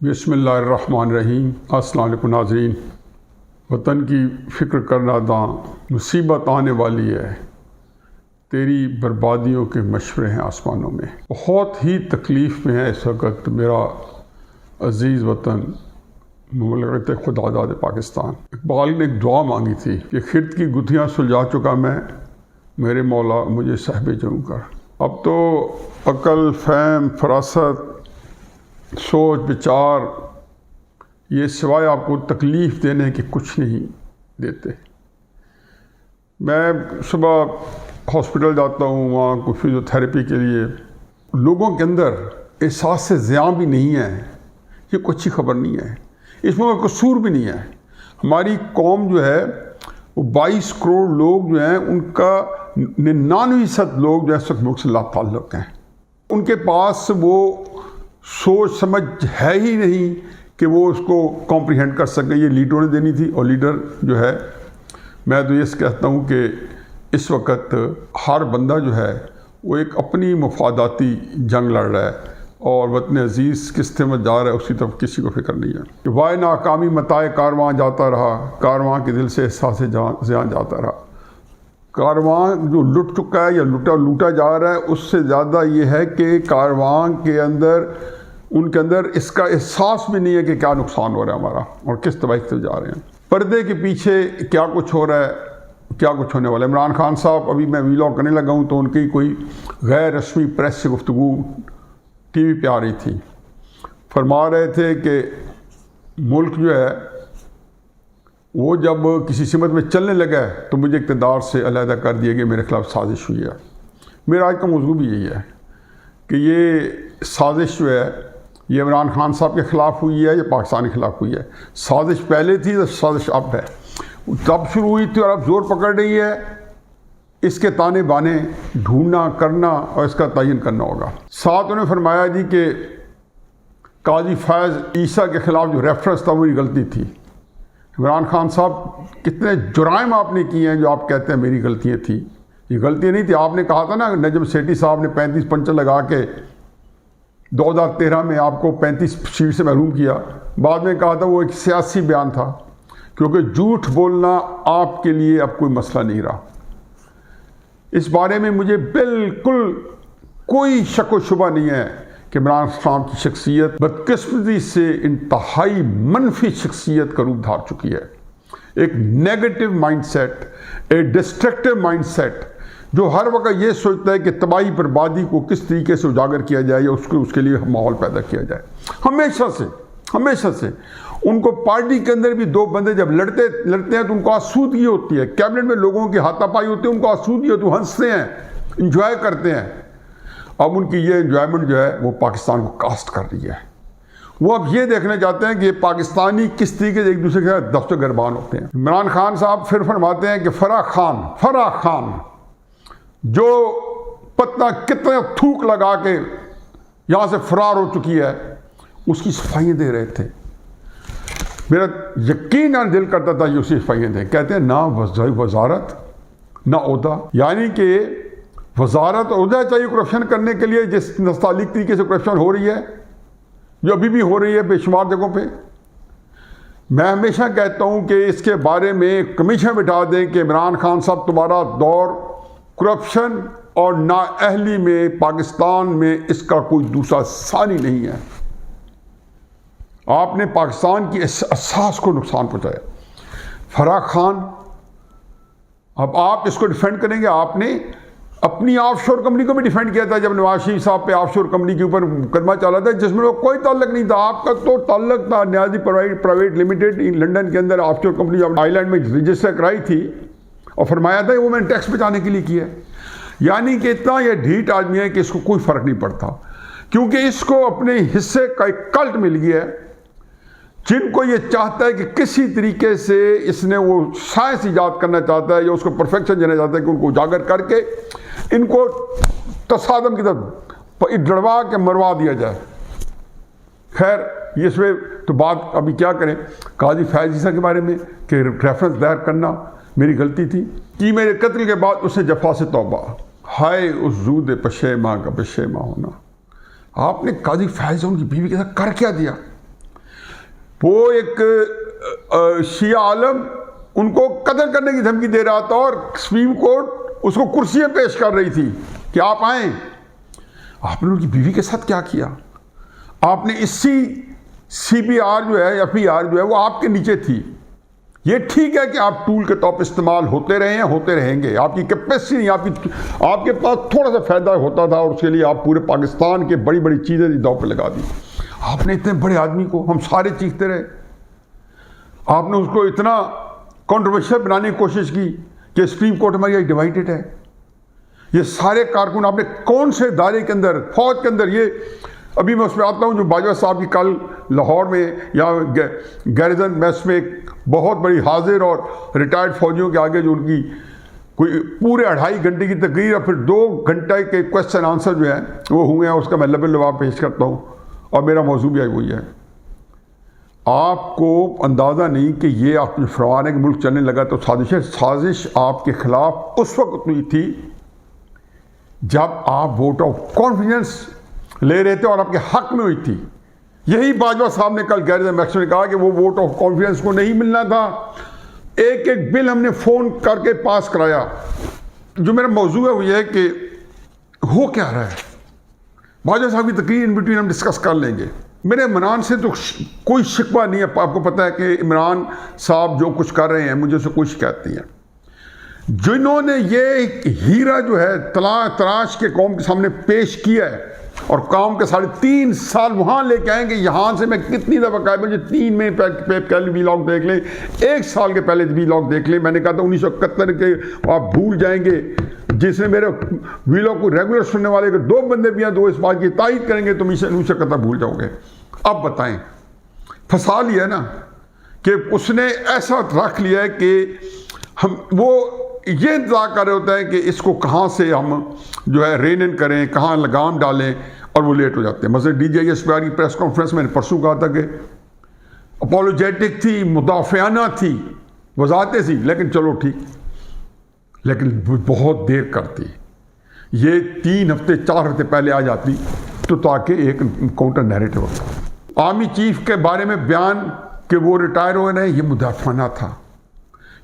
बिस्मिल्लाहिर्रहमानिर्रहीम। अस्सलाम वालेकुम नाज़रीन। वतन की फ़िक्र करना दां, मुसीबत आने वाली है, तेरी बर्बादियों के मशवरे हैं आसमानों में। बहुत ही तकलीफ़ में है इस वक्त मेरा अज़ीज़ वतन मुमलकत खुदादाद पाकिस्तान। इकबाल ने एक दुआ मांगी थी कि खिर्द की गुत्थियाँ सुलझा चुका मैं, मेरे मौला मुझे साहिब जरूँ कर। अब तो अक़ल, फ़हम, फ़रासत, सोच, विचार ये सिवाय आपको तकलीफ़ देने के कुछ नहीं देते। मैं सुबह हॉस्पिटल जाता हूँ, वहाँ कुछ फिज़ियोथेरेपी के लिए। लोगों के अंदर एहसास से ज़ियाँ भी नहीं है, ये कोई अच्छी खबर नहीं है। इसमें कोई कसूर भी नहीं है। हमारी कौम जो है वो 22 करोड़ लोग जो हैं, उनका 99% लोग जो है इस वक्त मुल्क से लाताल्लुक़ हैं। उनके पास वो सोच समझ है ही नहीं कि वो उसको कॉम्प्रीहेंड कर सकें। ये लीडरों ने देनी थी, और लीडर जो है, मैं तो ये कहता हूँ कि इस वक्त हर बंदा जो है वो एक अपनी मुफादाती जंग लड़ रहा है, और वतन अज़ीज़ किस्ते में जा रहा है, उसकी तरफ किसी को फिक्र नहीं है। कि वाय नाकामी मताए कारवां जाता रहा, कारवां के दिल से एहसास ज़ियां जाता रहा। कारवां जो लुट चुका है या लूटा जा रहा है, उससे ज़्यादा ये है कि कारवां के अंदर उनके अंदर इसका एहसास भी नहीं है कि क्या नुकसान हो रहा है हमारा, और किस तबाही से जा रहे हैं। पर्दे के पीछे क्या कुछ हो रहा है, क्या कुछ होने वाला है। इमरान खान साहब, अभी मैं वीलॉग करने लगा हूँ तो उनकी कोई गैर रस्मी प्रेस से गुफ्तगू टीवी पे आ रही थी। फरमा रहे थे कि मुल्क जो है वो जब किसी सिमत में चलने लगा तो मुझे इक़्तिदार से अलहदा कर दिया कि मेरे ख़िलाफ़ साजिश हुई है। मेरा आज का मौज़ू भी यही है कि ये साजिश जो है ये इमरान खान साहब के ख़िलाफ़ हुई है या पाकिस्तान के ख़िलाफ़ हुई है। साजिश पहले थी तो साजिश अब है, तब शुरू हुई थी और अब ज़ोर पकड़ रही है। इसके ताने बाने ढूंढना, करना और इसका तयन करना होगा। साथ उन्होंने फरमाया जी कि काजी फैज़ ईसा के ख़िलाफ़ जो रेफरेंस था वही गलती थी। इमरान खान साहब, कितने जुराइम आपने किए हैं जो आप कहते हैं मेरी गलतियाँ थी। ये गलतियाँ नहीं थी। आपने कहा था ना, नजम सेठी साहब ने 35 पंचर लगा के 2013 में आपको 35 सीट से महरूम किया। बाद में कहा था वो एक सियासी बयान था, क्योंकि झूठ बोलना आपके लिए अब कोई मसला नहीं रहा। इस बारे में मुझे बिल्कुल कोई शक व शुबा नहीं है कि इमरान खान की शख्सियत बदकिस्मती से इंतहाई मनफी शख्सियत का रूप धार चुकी है। एक नेगेटिव माइंडसेट, एक डिस्ट्रक्टिव माइंडसेट, जो हर वक्त ये सोचता है कि तबाही बर्बादी को किस तरीके से उजागर किया जाए या उसके लिए माहौल पैदा किया जाए। हमेशा से उनको पार्टी के अंदर भी दो बंदे जब लड़ते हैं तो उनको आसूदगी होती है। कैबिनेट में लोगों की हाथापाई होती है, उनको आसूदगी होती है, हंसते हैं, इंजॉय करते हैं। अब उनकी ये इंजॉयमेंट जो है वो पाकिस्तान को कास्ट कर रही है। वो अब ये देखना चाहते हैं कि पाकिस्तानी किस तरीके से एक दूसरे के साथ दफ्तर गरबान होते हैं। इमरान खान साहब फिर फरमाते हैं कि फराह खान जो पता कितने थूक लगा के यहाँ से फरार हो चुकी है, उसकी सफाइयाँ दे रहे थे। मेरा यकीन दिल करता था ये उसी सफाइयाँ दें। कहते हैं ना वजारत ना ओहदा, यानी कि वजारत ओहदा चाहिए करप्शन करने के लिए, जिस नस्तालिक तरीके से करप्शन हो रही है, जो अभी भी हो रही है बेशुमार जगहों पे। मैं हमेशा कहता हूँ कि इसके बारे में कमीशन बिठा दें कि इमरान खान साहब तुम्हारा दौर करप्शन और नाअहली में पाकिस्तान में इसका कोई दूसरा सानी नहीं है। आपने पाकिस्तान की एहसास को नुकसान पहुंचाया। फराह खान, अब आप इसको डिफेंड करेंगे। आपने अपनी ऑफशोर कंपनी को भी डिफेंड किया था जब नवाज शरीफ साहब पे ऑफशोर कंपनी के ऊपर मुकदमा चला था, जिसमें वो कोई ताल्लुक नहीं था। आपका तो ताल्लुक था न्याजी प्राइवेट लिमिटेड लंदन के अंदर ऑफशोर कंपनी आइलैंड में रजिस्टर कराई थी, और फरमाया था वो मैंने टैक्स बचाने के लिए किया। यानी कि इतना ये ढीठ आदमी है कि इसको कोई फ़र्क नहीं पड़ता, क्योंकि इसको अपने हिस्से का एक कल्ट मिल गया है। जिनको ये चाहता है कि किसी तरीके से इसने वो साइंस ईजाद करना चाहता है या उसको परफेक्शन देना चाहता है कि उनको उजागर करके इनको तसादम की तरफ डरवा के मरवा दिया जाए। खैर, इसमें तो बात अभी क्या करें। काजी फैज़ ईसा के बारे में कि रेफरेंस दायर करना मेरी गलती थी कि मेरे कत्ल के बाद उसे जफा से तौबा, हाय उस जूद पशेमा का पशेमा होना। आपने काजी फैज़ उनकी बीवी के साथ कर क्या दिया? वो एक शिया आलम उनको कत्ल करने की धमकी दे रहा था और सुप्रीम कोर्ट उसको कुर्सियां पेश कर रही थी कि आप आए। आपने उनकी बीवी के साथ क्या किया? आपने इसी CBR जो है, FBR जो है, वो आपके नीचे थी। ये ठीक है कि आप टूल के तौर पर इस्तेमाल होते रहे हैं, होते रहेंगे। आपकी कैपेसिटी नहीं, आपके पास थोड़ा सा फायदा होता था और उसके लिए आप पूरे पाकिस्तान के बड़ी बड़ी चीज़ें दांव पे लगा दी। आपने इतने बड़े आदमी को, हम सारे चीखते रहे, आपने उसको इतना कॉन्ट्रोवर्शियल बनाने की कोशिश की कि सुप्रीम कोर्ट हमारी यहाँ डिवाइडेड है। ये सारे कारकुन आपने कौन से दायरे के अंदर, फौज के अंदर, ये अभी मैं उसमें आता हूँ जो बाजवा साहब की कल लाहौर में या गैरिजन मेस में एक बहुत बड़ी हाजिर और रिटायर्ड फौजियों के आगे जो उनकी कोई पूरे 2.5 घंटे की तकरीर और फिर 2 घंटे के क्वेश्चन आंसर जो है वो हुए हैं, उसका मैं लबे पेश करता हूँ और मेरा मौजू भी वही है। आपको अंदाज़ा नहीं कि ये आप जो फरमा रहे हैं कि मुल्क चलने लगा तो साजिश आपके खिलाफ उस वक्त हुई थी जब आप वोट ऑफ कॉन्फिडेंस ले रहे थे और आपके हक में हुई थी। यही बाजवा साहब ने कल गैरिजन मैक्स में कहा कि वो वोट ऑफ कॉन्फिडेंस को नहीं मिलना था। एक एक बिल हमने फ़ोन करके पास कराया। जो मेरा मौजू है वो ये है कि हो क्या रहा है। बाजवा साहब की तकरीर इन बिटवीन हम डिस्कस कर लेंगे। मेरे इमरान से तो कोई शिकवा नहीं है। आपको पता है कि इमरान साहब जो कुछ कर रहे हैं मुझे उससे कोई शिकायत नहीं है। जिन्होंने ये हीरा जो है तलाश के कौम के सामने पेश किया है और काम के 3.5 साल वहाँ लेके आएंगे। यहाँ से मैं कितनी दफ़ा कहा, मुझे 3 महीने पहले वीलॉग देख लें, 1 साल के पहले वीलॉग देख लें। मैंने कहा था 1971 के आप भूल जाएंगे। जिसने मेरे वीलॉग को रेगुलर सुनने वाले के 2 बंदे भी हैं, 2 इस बात की तायद करेंगे, तुम इसे 1971 भूल जाओगे। अब बताएं, फंसा लिया ना कि उसने ऐसा रख लिया है कि हम वो ये इंतजार कर रहे होते हैं कि इसको कहाँ से हम जो है रेन इन करें, कहाँ लगाम डालें, और वो लेट हो जाते हैं। मतलब DJSPR की प्रेस कॉन्फ्रेंस मैंने परसों कहा था कि अपोलोजेटिक थी, मुदाफ़ियाना थी, वजाहतें थी, लेकिन चलो ठीक, लेकिन बहुत देर करती। ये 3 हफ्ते 4 हफ्ते पहले आ जाती तो ताकि एक काउंटर नैरेटिव होता। आर्मी चीफ के बारे में बयान कि वो रिटायर हो गए, ये मुदाफ़ाना था,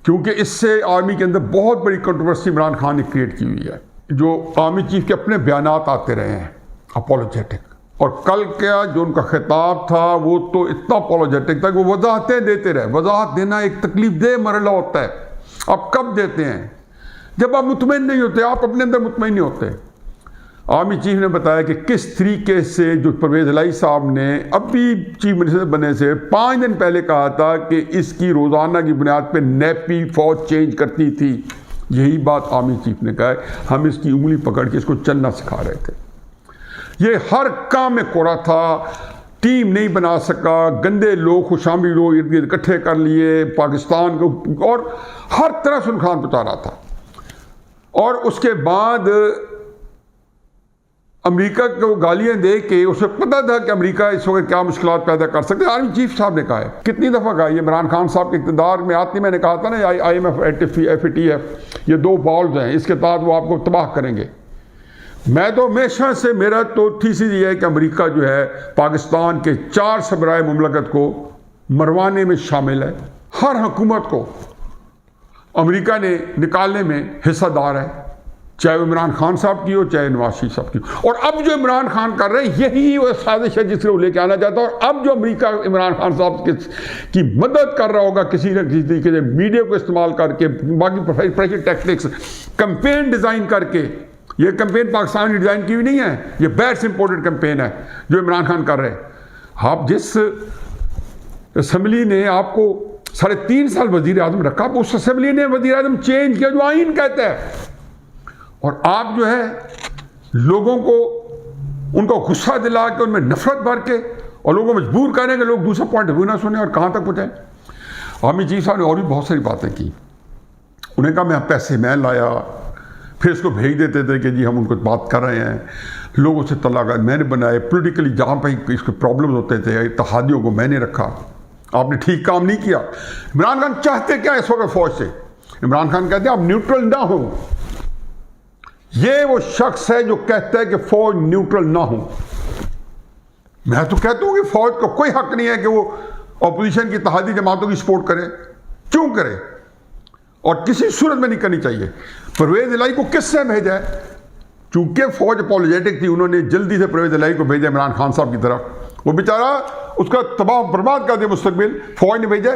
क्योंकि इससे आर्मी के अंदर बहुत बड़ी कंट्रोवर्सी इमरान खान ने क्रिएट की हुई है। जो आर्मी चीफ के अपने बयानात आते रहे हैं अपोलोजेटिक, और कल क्या जो उनका खिताब था वो तो इतना अपोलोजेटिक था कि वो वजाहतें देते रहे। वजाहत देना एक तकलीफ दे मरला होता है। आप कब देते हैं? जब आप मुतमईन नहीं होते, आप अपने अंदर मुतमईन नहीं होते। आर्मी चीफ ने बताया कि किस तरीके से जो परवेज़ इलाही साहब ने अभी चीफ मिनिस्टर बनने से 5 दिन पहले कहा था कि इसकी रोज़ाना की बुनियाद पर नैपी फौज चेंज करती थी। यही बात आर्मी चीफ ने कहा है। हम इसकी उंगली पकड़ के इसको चलना सिखा रहे थे। ये हर काम में कोरा था, टीम नहीं बना सका, गंदे लोग, खुशामदी लोग इर्द गिर्द इकट्ठे कर लिए पाकिस्तान को, और हर तरह से नुकसान पहुंचा रहा था। और उसके बाद अमेरिका को गालियां दे के उसे पता था कि अमेरिका इस वक्त क्या मुश्किलात पैदा कर सकते हैं। आर्मी चीफ साहब ने कहा है, कितनी दफ़ा कहा, ये इमरान खान साहब के इक़्तिदार में आती, मैंने कहा था ना IMF FATF ये 2 बॉल्स हैं, इसके बाद वो आपको तबाह करेंगे। मैं तो हमेशा से, मेरा तो थीसिस ये है कि अमेरिका जो है पाकिस्तान के 4 सरबराह मुमलकत को मरवाने में शामिल है। हर हुकूमत को अमेरिका ने निकालने में हिस्सादार है, चाहे वो इमरान खान साहब की हो, चाहे नवाज शरीफ साहब की हो। और अब जो इमरान खान कर रहे हैं यही वो साजिश है जिससे वो लेके आना चाहता है। और अब जो अमेरिका इमरान खान साहब की मदद कर रहा होगा किसी न किसी तरीके से, मीडिया को इस्तेमाल करके, बाकी प्रेशर टैक्टिक्स, कंपेन डिज़ाइन करके। ये कंपेन पाकिस्तान की डिज़ाइन की हुई नहीं है, ये बाहर से इंपोर्टेड कंपेन है जो इमरान खान कर रहे हैं। आप जिस असम्बली ने आपको 3.5 साल वज़ीर आज़म रखा, उस असम्बली ने वज़ीर आज़म चेंज किया जो आइन कहता है। और आप जो है लोगों को उनको गुस्सा दिला के, उनमें नफरत भर के, और लोगों को मजबूर करें कि लोग दूसरा पॉइंट ऑफ व्यू ना सुने और कहाँ तक पहुँचाएं। आर्मी चीफ साहब ने और भी बहुत सारी बातें की। उन्हें कहा मैं पैसे मैं लाया, फिर इसको भेज देते थे कि जी हम उनको बात कर रहे हैं, लोगों से तलाक़ात मैंने बनाए, पोलिटिकली जहाँ पर इसके प्रॉब्लम होते थे इत्तेहादियों को मैंने रखा। आपने ठीक काम नहीं किया। इमरान खान चाहते क्या इस वक्त फौज से? इमरान खान कहते हैं आप न्यूट्रल ना हो। ये वो शख्स है जो कहता है कि फौज न्यूट्रल ना हो। मैं तो कहता हूं कि फौज को कोई हक नहीं है कि वो अपोजिशन की इत्तेहादी जमातों की सपोर्ट करे? क्यों करे? और किसी सूरत में नहीं करनी चाहिए। परवेज इलाही को किसने भेजा है? चूंकि फौज अपॉलोजेटिक थी, उन्होंने जल्दी से परवेज इलाही को भेजा इमरान खान साहब की तरफ। वो बेचारा उसका तबाह बर्बाद कर दिया मुस्तकबिल, फौज ने भेजा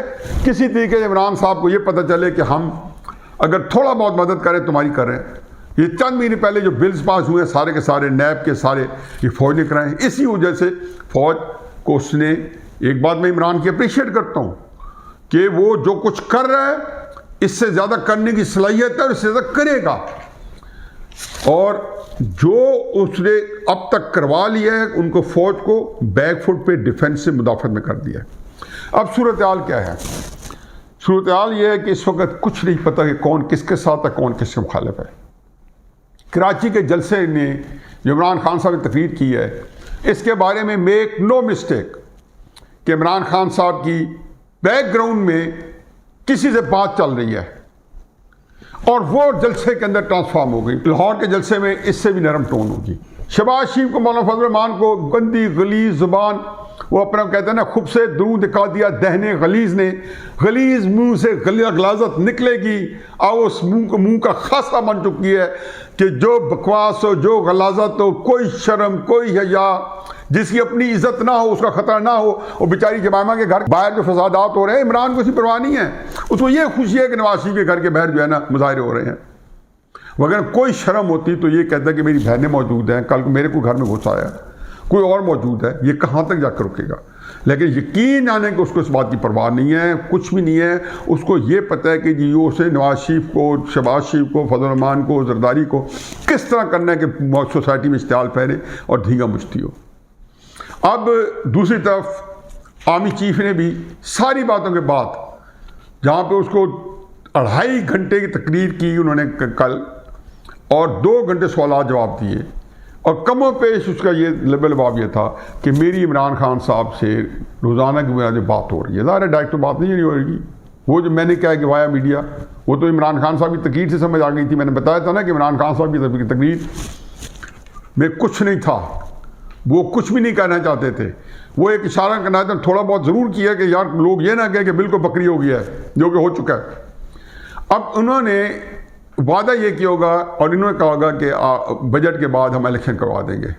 किसी तरीके से इमरान साहब को ये पता चले कि हम अगर थोड़ा बहुत मदद करें तुम्हारी कर रहे हैं। ये चंद महीने पहले जो बिल्स पास हुए सारे के सारे नैब के सारे ये फौज ने कराए। इसी वजह से फौज को उसने, एक बात मैं इमरान की अप्रिशिएट करता हूँ कि वो जो कुछ कर रहा है इससे ज़्यादा करने की सलाहियत है और इससे ज़्यादा करेगा। और जो उसने अब तक करवा लिया है उनको फौज को बैकफुट पे डिफेंस से मुदाफत में कर दिया है। अब सूरत हाल क्या है? सूरत हाल यह है कि इस वक्त कुछ नहीं पता कि कौन किसके साथ है, कौन किसके मुखालिफ है। कराची के जलसे ने जो इमरान खान साहब ने तकरीर की है, इसके बारे में मेक नो मिस्टेक कि इमरान खान साहब की बैकग्राउंड में किसी से बात चल रही है और वो जलसे के अंदर ट्रांसफॉर्म हो गई। लाहौर के जलसे में इससे भी नरम टोन होगी। शहबाज शरीफ को, मौलाना फजल रहमान को गंदी गलीज जुबान, वो अपना कहते हैं ना, खुद से दूर दिखा दिया दहने गलीज ने। गलीज मुंह से गलाजत निकलेगी और उस मुंह का खासा बन चुकी है कि जो बकवास हो, जो गलाजत हो, कोई शर्म, कोई हया, जिसकी अपनी इज्जत ना हो, उसका खतरा ना हो। और बेचारी जमामा के घर बाहर जो फसादात हो रहे हैं, इमरान को उसकी परवाह नहीं है। उसको ये खुशी है कि नवाज शरीफ के घर के बाहर जो है ना मुजाहरे हो रहे हैं। अगर कोई शर्म होती तो ये कहता कि मेरी बहनें मौजूद हैं, कल को मेरे को घर में घुस आया, कोई और मौजूद है, ये कहाँ तक जाकर रुकेगा। लेकिन यकीन आने कि उसको इस बात की परवाह नहीं है, कुछ भी नहीं है। उसको ये पता है कि जी उसे नवाज शरीफ को, शहबाज शरीफ को, फजल रहमान को, जरदारी को किस तरह करना है कि सोसाइटी में इश्तियाल फैले और धींगा मुश्ती हो। अब दूसरी तरफ आर्मी चीफ ने भी सारी बातों के बाद, जहाँ पे उसको 2.5 घंटे की तकरीर की उन्होंने कल और 2 घंटे सवाल जवाब दिए, और कमो पेश उसका ये जवाब ये था कि मेरी इमरान खान साहब से रोज़ाना की बुनियाद बात हो रही है। ज़ाहिर है डायरेक्ट तो बात नहीं होगी। वो जो मैंने कहा कि वाया मीडिया, वो तो इमरान खान साहब की तकरीर से समझ आ गई थी। मैंने बताया था ना कि इमरान खान साहब की तकरीर में कुछ नहीं था, वो कुछ भी नहीं कहना चाहते थे। वो एक इशारा करना था, थोड़ा बहुत ज़रूर किया कि यार लोग ये ना कहें कि बिल्कुल बकरी हो गया है, जो कि हो चुका है। अब उन्होंने वादा ये किया होगा और इन्होंने कहा होगा कि बजट के बाद हम इलेक्शन करवा देंगे।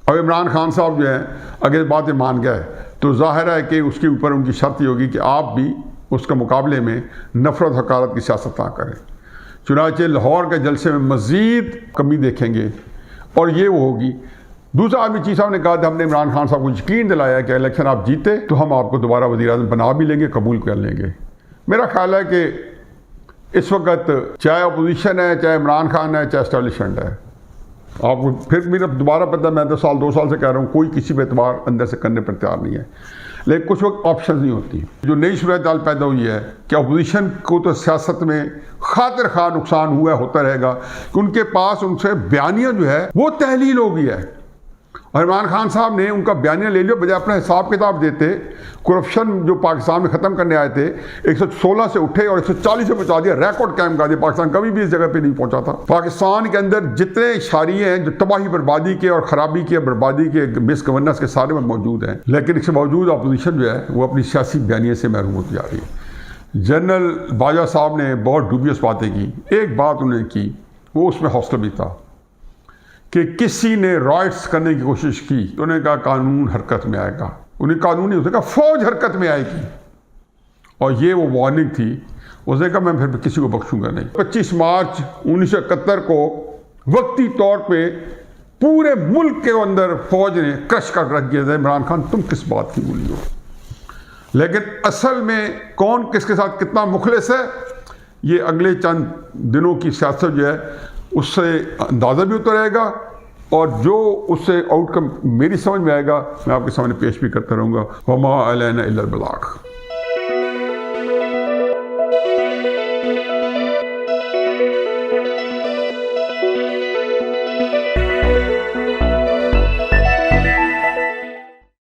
अब इमरान खान साहब जो हैं अगर बातें मान गए तो जाहिर है कि उसके ऊपर उनकी शर्त ये होगी कि आप भी उसके मुकाबले में नफरत हकारत की सियासत ना करें। चुनांचे लाहौर के जलसे में मज़ीद कमी देखेंगे और ये वो होगी। दूसरा, आर्मी चीफ साहब ने कहा था हमने इमरान खान साहब को यकीन दिलाया कि इलेक्शन आप जीते तो हम आपको दोबारा वज़ीर-ए-आज़म बना भी लेंगे, कबूल कर लेंगे। मेरा ख्याल है कि इस वक्त चाहे अपोजिशन है, चाहे इमरान खान है, चाहे एस्टेब्लिशमेंट है, आपको फिर मेरा दोबारा पता, मैं तो 2 साल से कह रहा हूँ, कोई किसी पे एतबार अंदर से करने पर तैयार नहीं है। लेकिन कुछ वक्त ऑप्शन नहीं होती। जो नई सूरत हाल पैदा हुई है कि अपोजिशन को तो सियासत में खातिर खा नुकसान हुआ होता रहेगा कि उनके पास उनसे बयानिया जो है वो तहलील हो गई है। और इमरान खान साहब ने उनका बयानिया ले लिया, बजाय अपना हिसाब किताब देते। करप्शन जो पाकिस्तान में ख़त्म करने आए थे 116 से उठे और 140 से पहुँचा दिया, रिकॉर्ड कायम कर दिया। पाकिस्तान कभी भी इस जगह पे नहीं पहुँचा था। पाकिस्तान के अंदर जितने इशारे हैं जो तबाही बर्बादी के और ख़राबी के, बर्बादी के, मिस गवर्नेंस के, सारे में मौजूद हैं। लेकिन इसके बावजूद अपोजिशन जो है वो अपनी सियासी बयानिया से महरूम होती जा रही है। जनरल बाजवा साहब ने बहुत डूबियस बातें की। एक बात उन्होंने की, वो उसमें हौसला भी था कि किसी ने राइट्स करने की कोशिश की तो उन्होंने कहा कानून हरकत में आएगा। उन्हें कानून नहीं, उसने कहा फौज हरकत में आएगी। और ये वो वार्निंग थी। उसने कहा मैं फिर किसी को बख्शूंगा नहीं। 25 मार्च 1971 को वक्ती तौर पे पूरे मुल्क के अंदर फौज ने क्रश कर रख दिया था। इमरान खान तुम किस बात की बोली हो, लेकिन असल में कौन किसके साथ कितना मुखलिस है ये अगले चंद दिनों की सियासत जो है उससे अंदाज़ा भी होता रहेगा। और जो उससे आउटकम मेरी समझ में आएगा मैं आपके सामने पेश भी करता रहूँगा। वमा अलैना इल्लल बलाग।